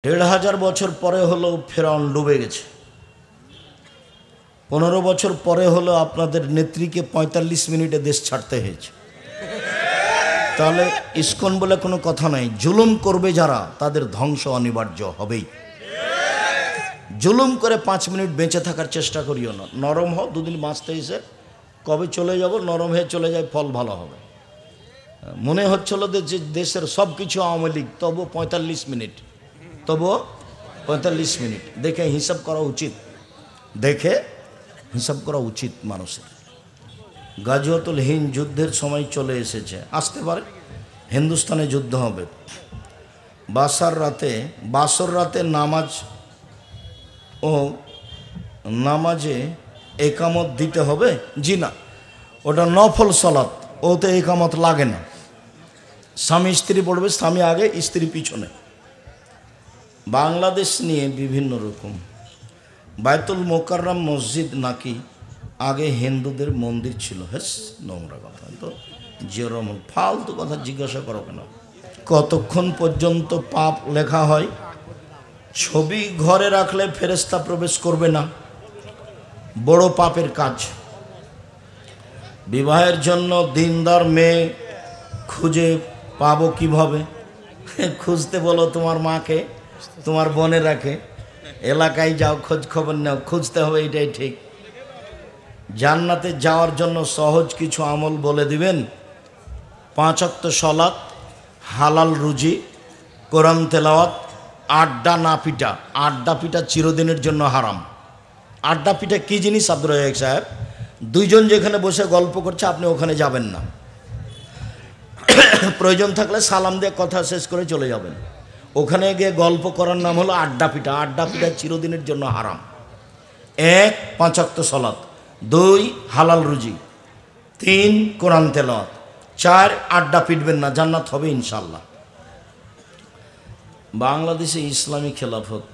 ১,৫০০ বছর পরে হলো ফেরাউন ডুবে গেছে। ১৫ বছর পরে হলো আপনাদের নেত্রীকে ৪৫ মিনিটে দেশ ছাড়তে হয়েছে। তাহলে ইসকন বলে কোনো কথা নাই। জুলুম করবে যারা তাদের ধ্বংস অনিবার্য হবেই। জুলুম করে ৫ মিনিট বেঁচে থাকার চেষ্টা করিও না। নরম হও, দুদিন বাঁচতে এসে কবে চলে যাব, নরম হয়ে চলে যায়, ফল ভালো হবে। মনে হচ্ছিল যে দেশের সব কিছু আওয়ামী লীগ, তবু ৪৫ মিনিট, তবুও ৪৫ মিনিট দেখে হিসাব করা উচিত, দেখে হিসাব করা উচিত মানুষের। গাজওয়াতুল হিন্দ যুদ্ধের সময় চলে এসেছে, আসতে পারে। হিন্দুস্তানে যুদ্ধ হবে। বাসর রাতে নামাজ ও নামাজে একামত দিতে হবে। জি না, ওটা নফল সালাত, ওতে একামত লাগে না। স্বামী স্ত্রী পড়বে, স্বামী আগে স্ত্রী পিছনে। বাংলাদেশ নিয়ে বিভিন্ন রকম। বায়তুল মোকাররম মসজিদ নাকি আগে হিন্দুদের মন্দির ছিল। হ্যাঁ, নোংরা কথা। তো জিয়র রহমান ফালতু কথা জিজ্ঞাসা করো কেন? কতক্ষণ পর্যন্ত পাপ লেখা হয়? ছবি ঘরে রাখলে ফেরেশতা প্রবেশ করবে না, বড় পাপের কাজ। বিবাহের জন্য দিনদার মেয়ে খুঁজে পাবো কিভাবে? খুঁজতে বলো তোমার মাকে, তোমার বোনে রাখে, এলাকায় যাও, খোঁজ খবর নাও, খুঁজতে হবে, এটাই ঠিক। জান্নাতে যাওয়ার জন্য সহজ কিছু আমল বলে দিবেন। ৫ ওয়াক্ত সালাত, হালাল রুজি, কোরআন তেলাওয়াত, আড্ডা না পিটা। আড্ডা পিটা চিরদিনের জন্য হারাম। আড্ডা পিটা কী জিনিস আব্দুর রাজ্জাক সাহেব? দুইজন যেখানে বসে গল্প করছে, আপনি ওখানে যাবেন না। প্রয়োজন থাকলে সালাম দিয়ে কথা শেষ করে চলে যাবেন। ওখানে গিয়ে গল্প করার নাম হলো আড্ডা পিটা। আড্ডা পিটা চিরদিনের জন্য হারাম। ১ ৫ ওয়াক্ত সালাত, ২ হালাল রুজি, ৩ কোরআন তেলাওয়াত, ৪ আড্ডা পিটবেন না, জান্নাত হবে ইনশাল্লাহ। বাংলাদেশে ইসলামী খেলাফত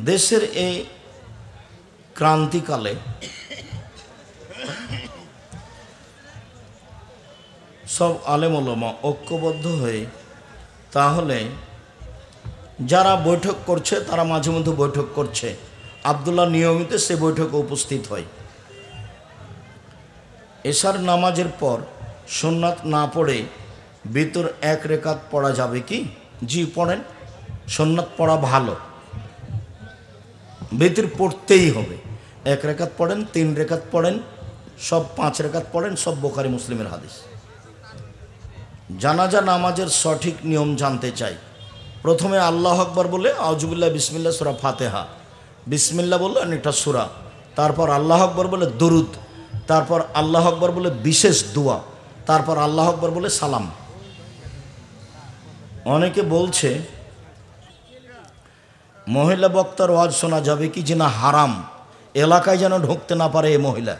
দেশের এই ক্রান্তিকালে সব আলেম ওলামা ঐক্যবদ্ধ হয়ে, তাহলে যারা বৈঠক করছে তারা মাঝে মধ্যে বৈঠক করছে, আব্দুল্লাহ নিয়মিত সে বৈঠকে উপস্থিত হয়। এশার নামাজের পর সুন্নাত না পড়ে ভিতর ১ রেকাত পড়া যাবে কি? জি পড়েন, সুন্নাত পড়া ভালো, ভিতর পড়তেই হবে। ১ রেকাত পড়েন, ৩ রেকাত পড়েন, সব ৫ রেকাত পড়েন, সব বুখারী মুসলিমের হাদিস। জানাজা নামাজের সঠিক নিয়ম জানতে চাই। প্রথমে আল্লাহ আকবার বলে আউযুবিল্লাহ বিসমিল্লাহ সূরা ফাতিহা, বিসমিল্লাহ বললে অনেকটা সূরা, তারপর আল্লাহ আকবার বলে দরুদ, তারপর আল্লাহ আকবার বলে বিশেষ দোয়া, তারপর আল্লাহ আকবার বলে সালাম। অনেকে বলছে মহিলা বক্তার ওয়াজ শোনা যাবে কি? যে না, হারাম। এলাকায় যেন ঢুকতে না পারে এই মহিলা,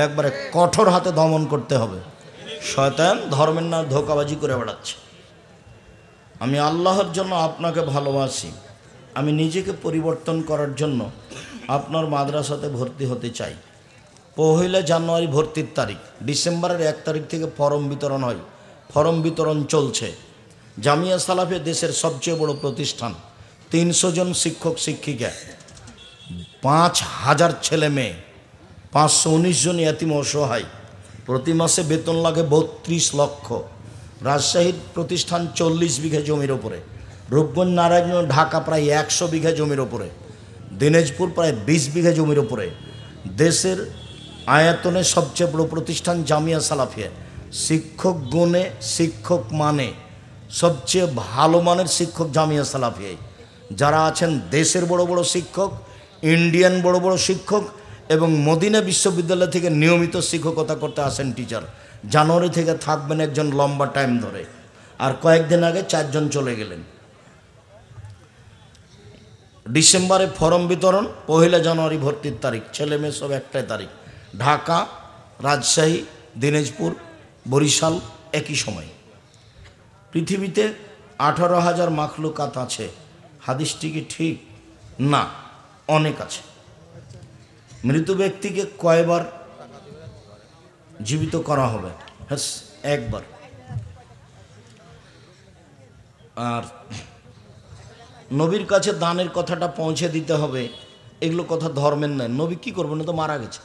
একবারে কঠোর হাতে দমন করতে হবে। শয়তান ধর্মের নামে ধোঁকাবাজি করে বেড়াচ্ছে। আমি আল্লাহর জন্য আপনাকে ভালোবাসি, আমি নিজেকে পরিবর্তন করার জন্য আপনার মাদ্রাসাতে ভর্তি হতে চাই। ১ জানুয়ারি ভর্তির তারিখ, ডিসেম্বরের ১ তারিখ থেকে ফরম বিতরণ হয়। ফরম বিতরণ চলছে। জামিয়া সালাফিয়া দেশের সবচেয়ে বড় প্রতিষ্ঠান। ৩০০ জন শিক্ষক শিক্ষিকা, ৫,০০০ ছেলে মেয়ে, ৫১৯ জন ইয়াতিম অসহায়। প্রতি মাসে বেতন লাগে ৩২ লক্ষ। রাজশাহীর প্রতিষ্ঠান ৪০ বিঘা জমির ওপরে, রূপগঞ্জ নারায়ণগঞ্জ ঢাকা প্রায় ১০০ বিঘা জমির ওপরে, দিনাজপুর প্রায় ২০ বিঘা জমির ওপরে। দেশের আয়তনে সবচেয়ে বড় প্রতিষ্ঠান জামিয়া সালাফিয়া। শিক্ষক গুণে, শিক্ষক মানে সবচেয়ে ভালো মানের শিক্ষক জামিয়া সালাফিয়ায়। যারা আছেন দেশের বড় বড় শিক্ষক, ইন্ডিয়ান বড় বড় শিক্ষক এবং মদিনা বিশ্ববিদ্যালয় থেকে নিয়মিত শিক্ষকতা করতে আসেন টিচার। জানুয়ারি থেকে থাকবেন একজন লম্বা টাইম ধরে, আর কয়েকদিন আগে ৪ জন চলে গেলেন। ডিসেম্বরে ফরম বিতরণ, ১ জানুয়ারি ভর্তির তারিখ। ছেলে মেয়ে সব একটাই তারিখ। ঢাকা, রাজশাহী, দিনাজপুর, বরিশাল একই সময়। পৃথিবীতে ১৮,০০০ মাখলুকাত আছে। হাদিসটি কি ঠিক? না, অনেক আছে। মৃত ব্যক্তিকে কয়বার জীবিত করা হবে? হ্যাঁ, ১ বার। আর নবীর কাছে দানের কথাটা পৌঁছে দিতে হবে, এগুলো কথা ধর্মের নয়। নবী কি করবেন, তো মারা গেছে।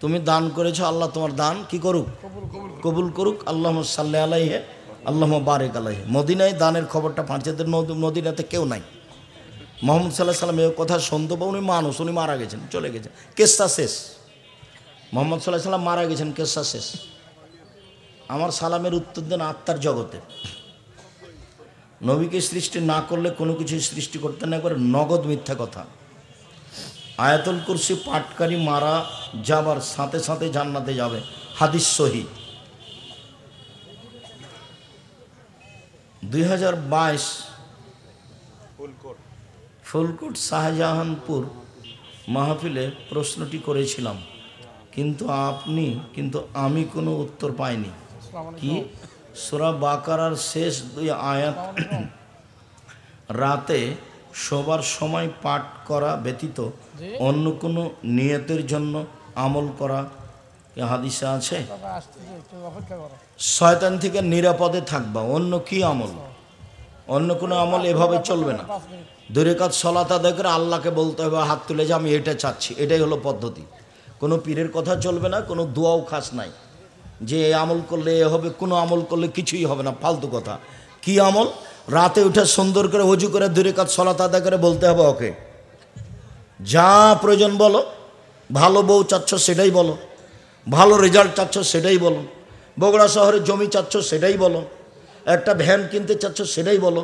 তুমি দান করেছো, আল্লাহ তোমার দান কি করুক, কবুল করুক। আল্লাহুম্মা সাল্লি আলাইহি আল্লাহুম্মা বারিক আলাইহি। মদিনায় দানের খবরটা পাঁচেদের, মদিনাতে কেউ নাই। মুহাম্মদ সাল্লাল্লাহু আলাইহি ওয়াসাল্লাম এই কথা শুনতে পাও, উনি মানুষ, উনি মারা গেছেন, চলে গেছেন, কেসটা শেষ। মুহাম্মদ সাল্লাল্লাহু আলাইহি ওয়াসাল্লাম মারা গেছেন, কেসটা শেষ। আমার সালামের উত্তর দেন আত্মার জগতে। নবীকে সৃষ্টি না করলে কোনো কিছু সৃষ্টি করতে না, করে নগদ মিথ্যা কথা। আয়াতুল কুরসি পাঠকারী মারা যাবার সাথে সাথে জান্নাতে যাবে, হাদিস সহিহ। 2022 ফুলকোট শাহজাহানপুর মাহফিলে প্রশ্নটি করেছিলাম, কিন্তু আমি কোনো উত্তর পাইনি। কি? সূরা বাকারার শেষ 2 আয়াত রাতে শোবার সময় পাঠ করা ব্যতীত অন্য কোনো নিয়তের জন্য আমল করা হাদিসে আছে? শয়তান থেকে নিরাপদে থাকবা। অন্য কি আমল? অন্য কোনো আমল এভাবে চলবে না। 2 রাকাত সালাত আদায় করে আল্লাহকে বলতে হবে, হাত তুলে যে আমি এটা চাচ্ছি, এটাই হলো পদ্ধতি। কোনো পীরের কথা চলবে না, কোনো দোয়াও খাস নাই যে এই আমল করলে এ হবে, কোনো আমল করলে কিছুই হবে না, ফালতু কথা। কি আমল? রাতে উঠে সুন্দর করে ওযু করে 2 রাকাত সালাত আদায় করে বলতে হবে, ওকে যা প্রয়োজন বলো, ভালো বউ চাচ্ছ সেটাই বলো, ভালো রেজাল্ট চাচ্ছ সেটাই বলো, বগুড়া শহরে জমি চাচ্ছ সেটাই বলো, একটা ভ্যান কিনতে চাচ্ছ সেটাই বলো।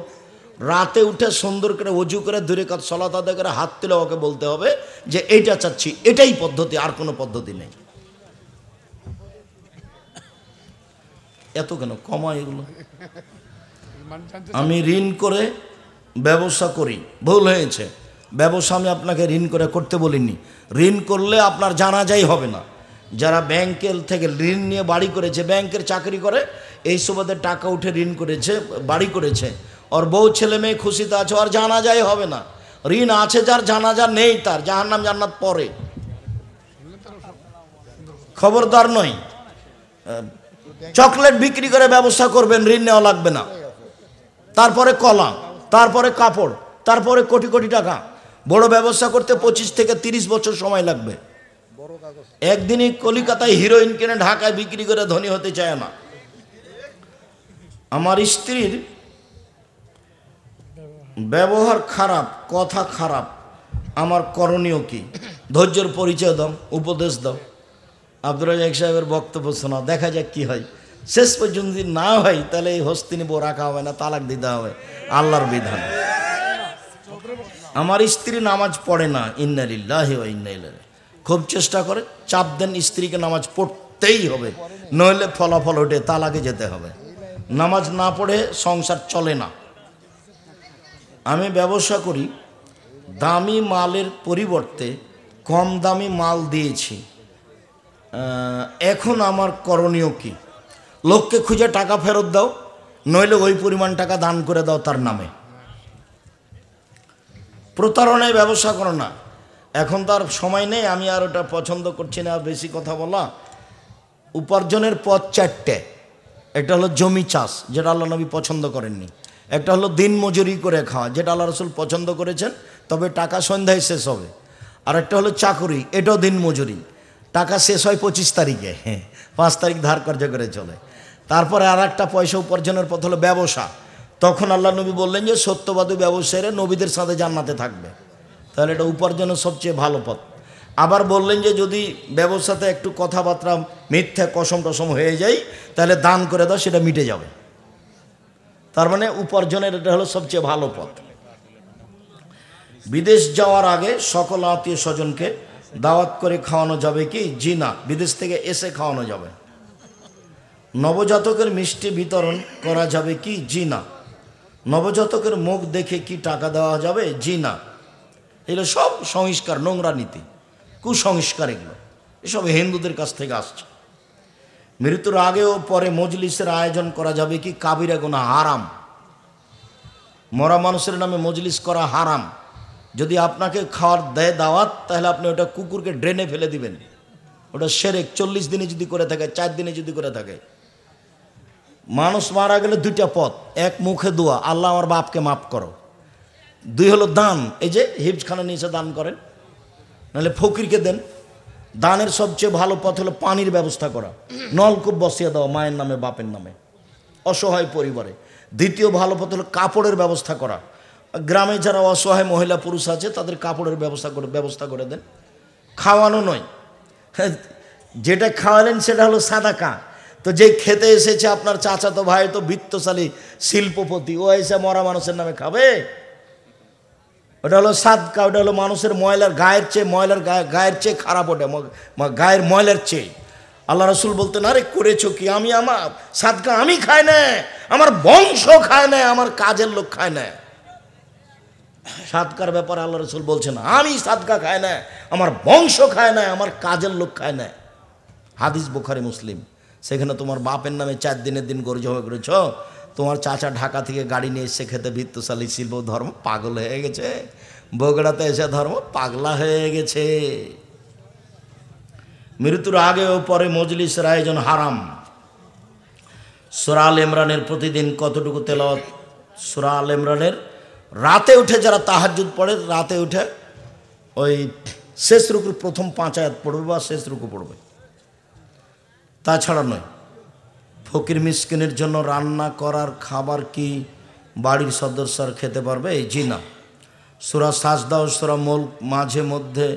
রাতে উঠে সুন্দর করে ওযু করে 2 রাকাত সালাত আদায় করে হাত তুলে ওকে বলতে হবে যে এইটা চাচ্ছি, এটাই পদ্ধতি, আর কোনো পদ্ধতি নেই। এত কেন কমা এগুলো? আমি ঋণ করে ব্যবসা করি, ভুল হয়েছে। ব্যবসা আমি আপনাকে ঋণ করে করতে বলিনি। ঋণ করলে আপনার জানাজাই হবে না। যারা ব্যাংকের থেকে ঋণ নিয়ে বাড়ি করেছে, ব্যাংকের চাকরি করে, এই সুবাদে টাকা উঠে ঋণ করেছে, বাড়ি করেছে, ওর বউ ছেলে মেয়ে খুশিতে আছে, আর জানাজাই হবে না। ঋণ আছে যার, জানাজা নেই তার, জাহান্নাম জান্নাত পরে। খবরদার নয়। চকলেট বিক্রি করে ব্যবসা করবেন, ঋণ নেওয়া লাগবে না। তারপরে কলা, তারপরে কাপড়, তারপরে কোটি কোটি টাকা। বড় ব্যবসা করতে 25 থেকে 30 বছর সময় লাগবে। একদিনই কলিকাতায় হিরোইন কিনে ঢাকায় বিক্রি করে ধনী হতে চায় না। আমার স্ত্রীর ব্যবহার খারাপ, কথা খারাপ, আমার করণীয় কি? ধৈর্যের পরিচয় দাও, উপদেশ দাও। আব্দুর রাজ্জাক সাহেবের বক্তব্য শোনাও, দেখা যাক কি হয়। শেষ পর্যন্ত যদি না হয় তাহলে এই হস্তিনী বউ রাখা হবে না, তালাক দিতে হবে, আল্লাহর বিধান। আমার স্ত্রী নামাজ পড়ে না, ইন্না লিল্লাহি ওয়া ইন্না ইলাইহি। খুব চেষ্টা করে, চাপ দেন স্ত্রীকে নামাজ পড়তেই হবে, নইলে ফলাফল ওঠে, তালাকে যেতে হবে। নামাজ না পড়ে সংসার চলে না। আমি ব্যবসা করি, দামি মালের পরিবর্তে কম দামি মাল দিয়েছি, এখন আমার করণীয় কি? লোককে খুঁজে টাকা ফেরত দাও, নইলে ওই পরিমাণ টাকা দান করে দাও তার নামে। প্রতারণায় ব্যবসা করো না। এখন তার সময় নেই, আমি আর ওটা পছন্দ করছি না বেশি কথা বলা। উপার্জনের পথ 4টে। একটা হলো জমি চাষ, যেটা আল্লাহ নবী পছন্দ করেননি। একটা হলো দিন মজুরি করে খাওয়া, যেটা আল্লাহ রসুল পছন্দ করেছেন, তবে টাকা সন্ধ্যায় শেষ হবে। আর একটা হলো চাকুরি, এটাও দিন মজুরি, টাকা শেষ হয় 25 তারিখে, 5 তারিখ ধার কার্য করে চলে। তারপরে আর একটা পয়সা উপার্জনের পথ হলো ব্যবসা। তখন আল্লাহ নবী বললেন যে সত্যবাদী ব্যবসায়ীরা নবীদের সাথে জান্নাতে থাকবে। তাহলে এটা উপার্জনের সবচেয়ে ভালো পথ। আবার বললেন যে যদি ব্যবসাতে একটু কথাবার্তা মিথ্যা কসম টসম হয়ে যায়, তাহলে দান করে দাও, সেটা মিটে যাবে। তার মানে উপার্জনের এটা হলো সবচেয়ে ভালো পথ। বিদেশ যাওয়ার আগে সকল আত্মীয় স্বজনকে দাওয়াত করে খাওয়ানো যাবে কি? জি না, বিদেশ থেকে এসে খাওয়ানো যাবে। নবজাতকের মিষ্টি বিতরণ করা যাবে কি? জি না। নবজাতকের মুখ দেখে কি টাকা দেওয়া যাবে? জি না। এগুলো সব সংস্কার, নোংরা নীতি, কুসংস্কার। এগুলো এসব হিন্দুদের কাছ থেকে আসছে। মৃত্যুর আগে ও পরে মজলিসের আয়োজন করা যাবে কি? কাবিরা গুনাহ, হারাম। মরা মানুষের নামে মজলিস করা হারাম। যদি আপনাকে খাওয়ার দেয় দাওয়াত, তাহলে আপনি ওটা কুকুরকে ড্রেনে ফেলে দিবেন। ওটা শিরক। 40 দিনে যদি করে থাকে, 4 দিনে যদি করে থাকে। মানুষ মারা গেলে 2টা পথ, এক মুখে দোয়া, আল্লাহ আমার বাপকে মাফ করো। দুই হলো দান, এই যে হিফজখানা নিচে দান করেন, নাহলে ফকিরকে দেন। দানের সবচেয়ে ভালো পথ হলো পানির ব্যবস্থা করা, নলকূপ বসিয়ে দেওয়া মায়ের নামে বাপের নামে অসহায় পরিবারে। দ্বিতীয় ভালো পথ হলো কাপড়ের ব্যবস্থা করা, গ্রামে যারা অসহায় মহিলা পুরুষ আছে তাদের কাপড়ের ব্যবস্থা করে দেন। খাওয়ানো নয়, যেটা খাওয়ালেন সেটা হলো সাদাকা। তো যে খেতে এসেছে আপনার চাচাতো ভাই তো বৃত্তশালী শিল্পপতি, ও এসে মরা মানুষের নামে খাবে? ওটা হলো সাদকা, ওটা হলো মানুষের ময়লার গায়ের চেয়ে খারাপ, ওটা গায়ের ময়লার চেয়ে। আল্লাহ রসুল বলতেন, আরে করেছো কি? আমি আমার সাদকা আমি খাই না, আমার বংশ খায় না, আমার কাজের লোক খায় না। সাদকার ব্যাপারে আল্লাহ রসুল বলছেন, আমি সাদকা খাই না, আমার বংশ খায় না, আমার কাজের লোক খায় না। হাদিস বুখারী মুসলিম। সেখানে তোমার বাপের নামে 4 দিনের দিন গরু জমা করেছ, তোমার চাচা ঢাকা থেকে গাড়ি নিয়ে এসে খেতে বৃত্তশালী শিল্প, ধর্ম পাগল হয়ে গেছে, বগুড়াতে এসে ধর্ম পাগলা হয়ে গেছে। মৃত্যুর আগে ও পরে মজলিসের আয়োজন হারাম। সূরা আল ইমরানের প্রতিদিন কতটুকু তেলাওয়াত? সূরা আল ইমরানের রাতে উঠে যারা তাহাজ্জুদ পড়ে, রাতে উঠে ওই শেষ রুকুর প্রথম 5 আয়াত পড়বে বা শেষ রুকু পড়বে, তাছাড়া নয়। ফকির মিসকিনের জন্য রান্না করার খাবার কি বাড়ির সদস্যরা খেতে পারবে? জি না। সূরা সাজদা ও সূরা মুলক মাঝে মধ্যে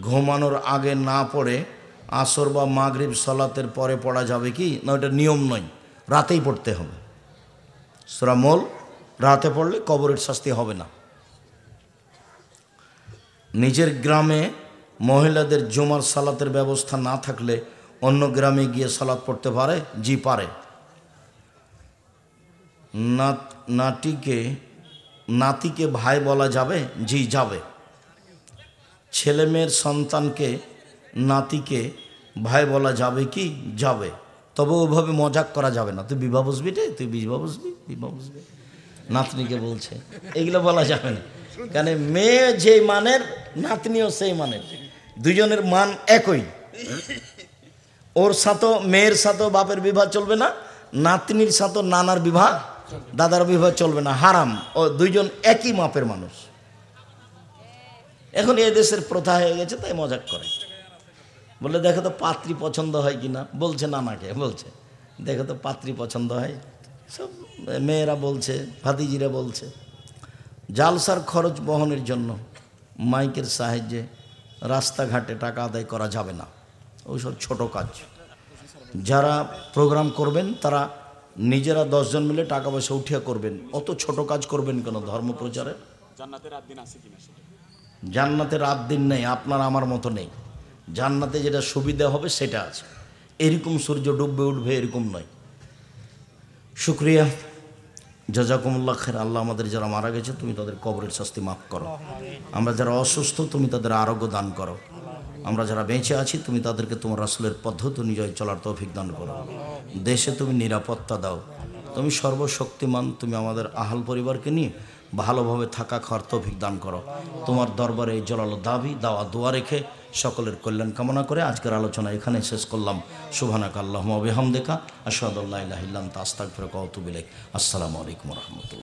ঘুমানোর আগে না পড়ে আসর বা মাগরিব সালাতের পরে পড়া যাবে কি? না, ওটা নিয়ম নয়, রাতেই পড়তে হবে। সূরা মুলক রাতে পড়লে কবরের শাস্তি হবে না। নিজের গ্রামে মহিলাদের জুমার সালাতের ব্যবস্থা না থাকলে অন্য গ্রামে গিয়ে সালাত পড়তে পারে? জি পারে। নাতিকে ভাই বলা যাবে? জি যাবে। ছেলে মেয়ের সন্তানকে নাতিকে ভাই বলা যাবে কি? যাবে। তবে ওভাবে মজাক করা যাবে না, তুই বিবাহ বুঝবি রে, তুই বিবাহ বুঝবি, নাতনিকে বলছে, এগুলো বলা যাবে না। কেন? মেয়ে যে মানের নাতনিও সেই মানের, দুজনের মান একই। ওর সাথে মেয়ের সাথে বাপের বিবাহ চলবে না, নাতনির সাথে নানার বিবাহ দাদার বিবাহ চলবে না, হারাম। ও দুইজন একই মাপের মানুষ। এখন এই দেশের প্রথা হয়ে গেছে, তাই মজাক করে, বলে দেখো তো পাত্রী পছন্দ হয় কিনা, বলছে নানাকে, বলছে দেখো তো পাত্রী পছন্দ হয়, সব মেয়েরা বলছে, ভাতিজিরা বলছে। জালসার খরচ বহনের জন্য মাইকের সাহায্যে রাস্তাঘাটে টাকা আদায় করা যাবে না, ওইসব ছোট কাজ। যারা প্রোগ্রাম করবেন তারা নিজেরা 10 জন মিলে টাকা পয়সা উঠিয়া করবেন, অত ছোট কাজ করবেন কেন? ধর্ম প্রচারে জান্নাতের রাত দিন নেই, আপনার আমার মতো নেই। জান্নাতে যেটা সুবিধা হবে সেটা আছে, এরকম সূর্য ডুববে উঠবে এরকম নয়। শুকরিয়া, জাযাকুমুল্লাহ খাইর। আল্লাহ আমাদের যারা মারা গেছে তুমি তাদের কবরের শাস্তি মাফ করো, আমরা যারা অসুস্থ তুমি তাদের আরোগ্য দান করো, আমরা যারা বেঁচে আছি তুমি তাদেরকে তোমার রাসূলের পদ্ধতি অনুযায়ী চলার তৌফিক দান করো, দেশে তুমি নিরাপত্তা দাও, তুমি সর্বশক্তিমান, তুমি আমাদের আহাল পরিবারকে নিয়ে ভালোভাবে থাকা খাওয়ার তৌফিক দান করো। তোমার দরবারে এই জলালো দাবি দাওয়া দোয়া রেখে সকলের কল্যাণ কামনা করে আজকের আলোচনা এখানে শেষ করলাম। সুবহানাকা আল্লাহুম্মা ওয়া বিহামদিকা আশহাদু আল্লা ইলাহা ইল্লা আনতা আস্তাগফিরুকা ওয়া আতুবু ইলাইক। আসসালামু আলাইকুম ওয়া রাহমাতুল্লাহ।